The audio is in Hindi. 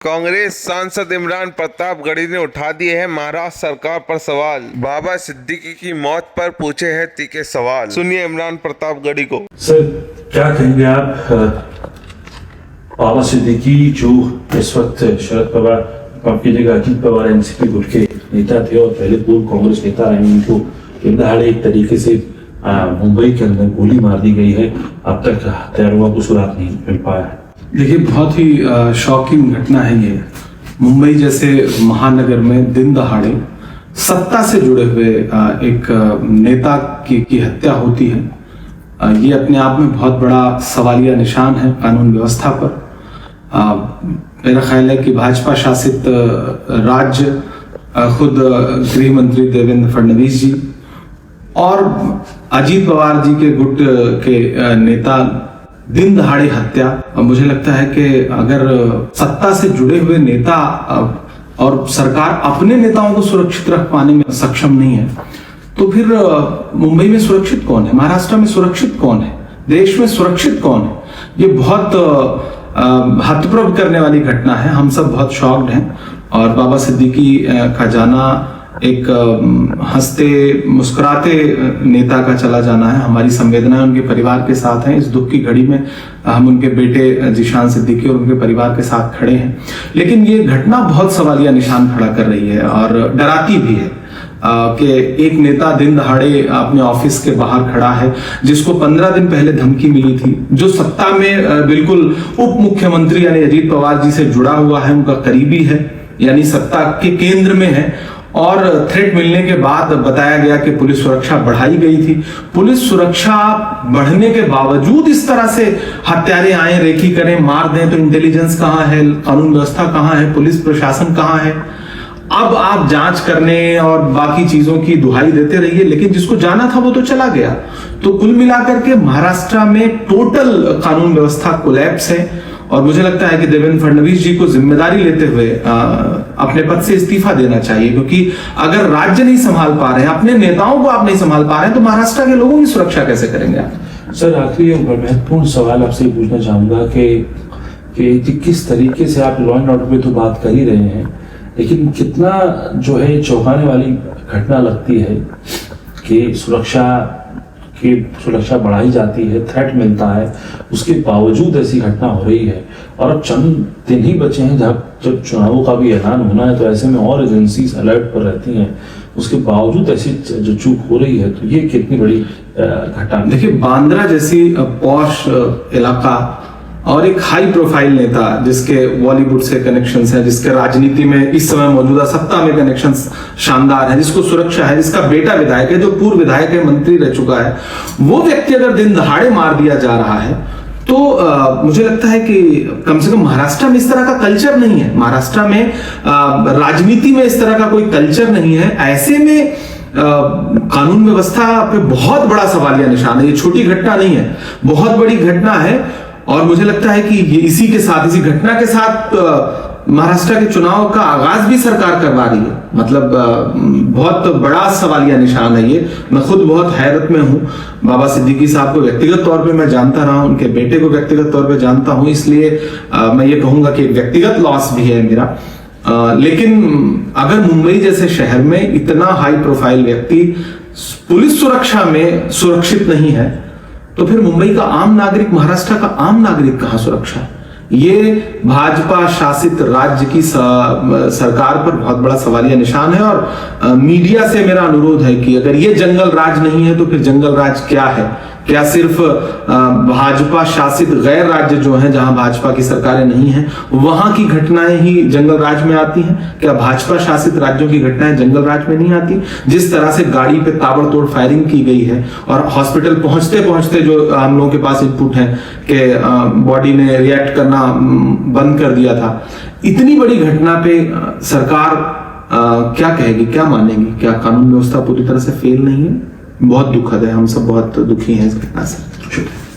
कांग्रेस सांसद इमरान प्रतापगढ़ी ने उठा दिए हैं महाराष्ट्र सरकार पर सवाल। बाबा सिद्दीकी की मौत पर पूछे हैं तीखे सवाल। सुनिए इमरान प्रतापगढ़ी को। सर क्या कहेंगे आप बाबा सिद्दीकी जो इस वक्त शरद पवार माफ कीजिएगा अजीत पवार एनसीपी गुट के नेता थे और पहले पूर्व कांग्रेस नेता रहे, उनको दिनदहाड़े एक तरीके से मुंबई के अंदर गोली मार दी गई है। अब तक हत्यारों को सुराग नहीं मिल पाया है। देखिए बहुत ही शॉकिंग घटना है ये। मुंबई जैसे महानगर में दिन दहाड़े सत्ता से जुड़े हुए एक नेता की हत्या होती है। ये अपने आप में बहुत बड़ा सवालिया निशान है कानून व्यवस्था पर। मेरा ख्याल है कि भाजपा शासित राज्य, खुद गृह मंत्री देवेंद्र फडणवीस जी और अजीत पवार जी के गुट के नेता दिन दहाड़े हत्या। मुझे लगता है कि अगर सत्ता से जुड़े हुए नेता और सरकार अपने नेताओं को सुरक्षित रख पाने में सक्षम नहीं है तो फिर मुंबई में सुरक्षित कौन है, महाराष्ट्र में सुरक्षित कौन है, देश में सुरक्षित कौन है? ये बहुत हतप्रभ करने वाली घटना है। हम सब बहुत शॉक्ड हैं और बाबा सिद्दीकी का जाना एक हंसते मुस्कुराते नेता का चला जाना है। हमारी संवेदनाएं उनके परिवार के साथ हैं। इस दुख की घड़ी में हम उनके बेटे जीशान सिद्दीकी और उनके परिवार के साथ खड़े हैं। लेकिन ये घटना बहुत सवालिया निशान खड़ा कर रही है और डराती भी है कि एक नेता दिन दहाड़े अपने ऑफिस के बाहर खड़ा है, जिसको 15 दिन पहले धमकी मिली थी, जो सत्ता में बिल्कुल उप मुख्यमंत्री यानी अजीत पवार जी से जुड़ा हुआ है, उनका करीबी है, यानी सत्ता के केंद्र में है। और थ्रेट मिलने के बाद बताया गया कि पुलिस सुरक्षा बढ़ाई गई थी। पुलिस सुरक्षा बढ़ने के बावजूद इस तरह से हत्यारे आए, रेकी करें, मार दें, तो इंटेलिजेंस कहां है, कानून व्यवस्था कहां है, पुलिस प्रशासन कहां है? अब आप जांच करने और बाकी चीजों की दुहाई देते रहिए, लेकिन जिसको जाना था वो तो चला गया। तो कुल मिलाकर के महाराष्ट्र में टोटल कानून व्यवस्था कोलैप्स है और मुझे लगता है कि देवेंद्र फडणवीस जी को जिम्मेदारी लेते हुए अपने पद से इस्तीफा देना चाहिए, क्योंकि अगर राज्य नहीं संभाल पा रहे हैं, अपने नेताओं को आप नहीं संभाल पा रहे हैं, तो महाराष्ट्र के लोगों की सुरक्षा कैसे करेंगे आप? सर आखिरी महत्वपूर्ण सवाल आपसे पूछना चाहूंगा कि किस तरीके से आप लॉ एंड ऑर्डर पे तो बात कर ही रहे हैं, लेकिन कितना जो है चौंकाने वाली घटना लगती है कि सुरक्षा बढ़ाई जाती है, थ्रेट मिलता है, उसके बावजूद ऐसी घटना हो रही है। और अब चंद दिन ही बचे हैं जब चुनावों का भी ऐलान होना है, तो ऐसे में और एजेंसीज अलर्ट पर रहती हैं, उसके बावजूद ऐसी जो चूक हो रही है, तो ये कितनी बड़ी घटना। देखिए बांद्रा जैसी पॉश इलाका और एक हाई प्रोफाइल नेता जिसके बॉलीवुड से कनेक्शंस हैं, जिसके राजनीति में इस समय मौजूदा सत्ता में कनेक्शंस शानदार है, जिसको सुरक्षा है, जिसका बेटा विधायक है, जो पूर्व विधायक है, मंत्री रह चुका है, वो व्यक्ति अगर दिन दहाड़े मार दिया जा रहा है तो मुझे लगता है कि कम से कम महाराष्ट्र में इस तरह का कल्चर नहीं है। महाराष्ट्र में राजनीति में इस तरह का कोई कल्चर नहीं है। ऐसे में कानून व्यवस्था पे बहुत बड़ा सवालिया निशान है। ये छोटी घटना नहीं है, बहुत बड़ी घटना है। और मुझे लगता है कि ये इसी घटना के साथ महाराष्ट्र के चुनाव का आगाज भी सरकार करवा रही है। मतलब बहुत बड़ा सवालिया निशान है ये। मैं खुद बहुत हैरत में हूँ। बाबा सिद्दीकी साहब को व्यक्तिगत तौर पे मैं जानता रहा हूँ, उनके बेटे को व्यक्तिगत तौर पे जानता हूँ, इसलिए मैं ये कहूंगा कि व्यक्तिगत लॉस भी है मेरा। लेकिन अगर मुंबई जैसे शहर में इतना हाई प्रोफाइल व्यक्ति पुलिस सुरक्षा में सुरक्षित नहीं है, तो फिर मुंबई का आम नागरिक, महाराष्ट्र का आम नागरिक कहां सुरक्षा है? ये भाजपा शासित राज्य की सरकार पर बहुत बड़ा सवालिया निशान है। और मीडिया से मेरा अनुरोध है कि अगर ये जंगल राज नहीं है तो फिर जंगल राज क्या है? क्या सिर्फ भाजपा शासित गैर राज्य जो हैं, जहां भाजपा की सरकारें नहीं हैं, वहां की घटनाएं ही जंगल राज में आती हैं? क्या भाजपा शासित राज्यों की घटनाएं जंगल राज में नहीं आती? जिस तरह से गाड़ी पे ताबड़तोड़ फायरिंग की गई है और हॉस्पिटल पहुंचते पहुंचते जो हम लोगों के पास इनपुट है कि बॉडी ने रिएक्ट करना बंद कर दिया था, इतनी बड़ी घटना पे सरकार क्या कहेगी, क्या मानेगी? क्या कानून व्यवस्था पूरी तरह से फेल नहीं है? बहुत दुखद है, हम सब बहुत दुखी हैं इस घटना से। शुक्रिया।